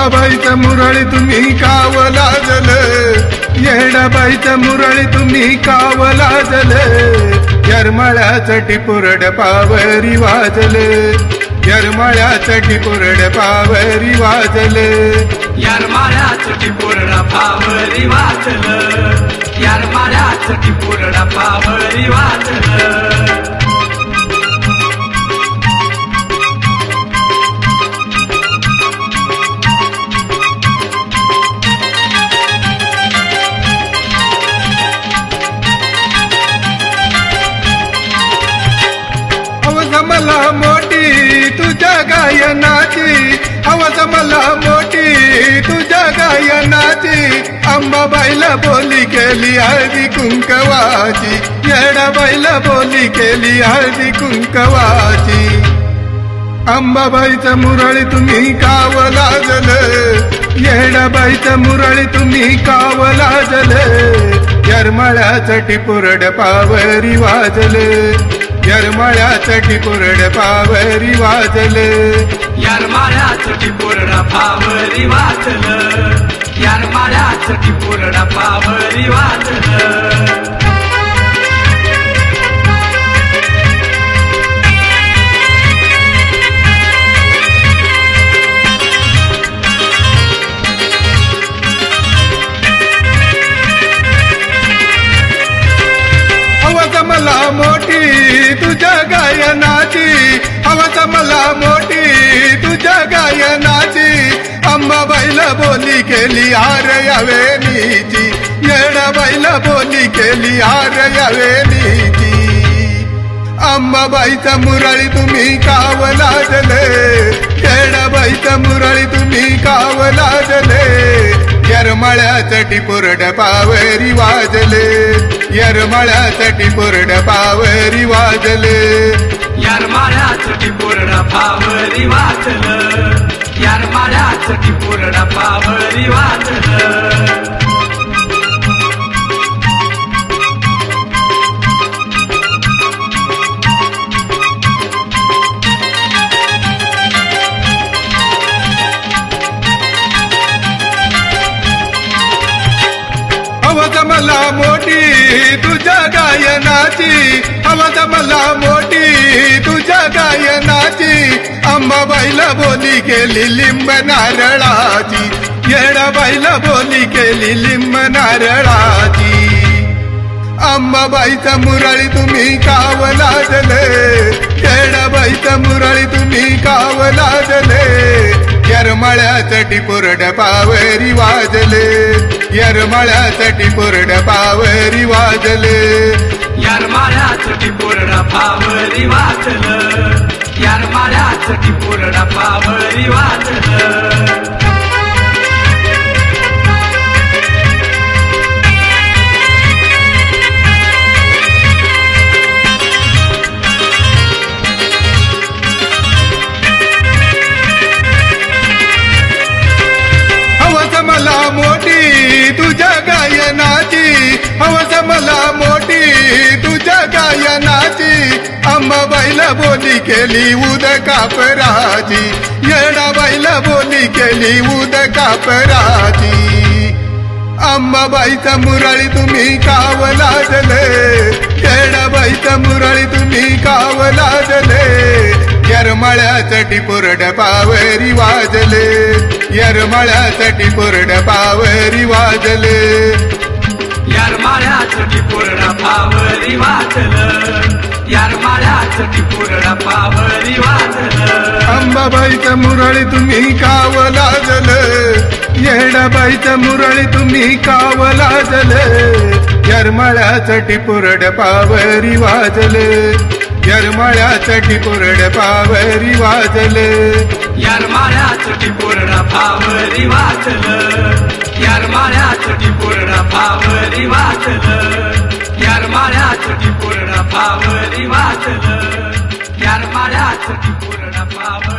अंबाबाईचा मुरळी तुम्ही काव लाजल, येडाबाईचा मुरळी तुम्ही काव लाजल, येरमाळ्याचा टिपुरड पावरी वाजल, येरमाळ्याचा टिपुरड पावरी वाजल, येरमाळ्याचा टिपुरड पावरी वाजल, येरमाळ्याचा टिपुरड पावरी वाजल. मला मोठी तुझ्या गायनाची, आवाज मला मोठी तुझ्या गायनाची, अंबाबाईला बोली केली हळदी कुंकवाची, येडाबाईला बोली केली हळदी कुंकवाची. अंबाबाईचा मुरळी तुम्ही काव लाजल, येडाबाईचा मुरळी तुम्ही काव लाजल, येरमाळ्याचा टिपुरड पावरी वाजल, येरमाळ्याचा टिपुरड पावरी वाजल, येरमाळ्याचा टिपुरड पावरी वाजल, येरमाळ्याचा टिपुरड पावरी वाजल. मला मोठी तुझ्या गायनाची, आवाज मला मोठी तुझ्या गायनाची, अंबाबाईला बोली केली हार यावेनीची, येडाबाईला बोली केली हार यावेनीची. अंबाबाईचा मुरळी तुम्ही काव लाजले, येडाबाईचा मुरळी तुम्ही काव लाजले, येरमाळ्याचा टिपुरड पावरी वाजले, येरमाळ्याचा टिपुरड पावरी वाजले, येरमाळ्याचा टिपुरड पावरी वाजल, येरमाळ्याचा टिपुरड पावरी वाजल. आवाज मला मोठी तुझ्या गायनाची, आवाज मला मोठी तुझ्या गायनाची, अंबाबाईला बोली केली लिंब नारळाची, येडाबाईला बोली केली लिंब नारळाची. अंबाबाईचा मुरळी तुम्ही काव लाजले, येडाबाईचा मुरळी तुम्ही काव लाजले, येरमाळ्याचा टिपुरड पावरी वाजले, येरमाळ्याचा टिपुरड पावरी वाजले, येरमाळ्याचा टिपुरड पावरी वाजल, येरमाळ्याचा टिपुरड पावरी वाजल. मला मोठी तुझ्या गायनाची, आवाज मला मोठी तुझ्या गायनाची, अंबाबाईला बोली केली उद कापराची, येडाबाईला बोली केली उद कापराची. अंबाबाईचा मुरळी तुम्ही काव लाजले, येडाबाईचा मुरळी तुम्ही काव लाजले, येरमाळ्याचा टिपुरड पावरी वाजले, येरमाळ्याचा टिपुरड पावरी वाजले, येरमाळ्याचा टिपुरड पावरी वाजल, येरमाळ्याचा टिपुरड पावरी वाजल. अंबाबाईचा मुरळी तुम्ही काव लाजल, येडाबाईचा मुरळी तुम्ही काव लाजल, येरमाळ्याचा टिपुरड पावरी वाजले, येरमाळ्याचा टिपुरड पावरी वाजले, येरमाळ्याचा टिपुरड पावरी वाजल, येरमाळ्याचा टिपुरड पावरी वाजल, येरमाळ्याचा टिपुरड पावरी वाजल, येरमाळ्याचा टिपुरड पावरी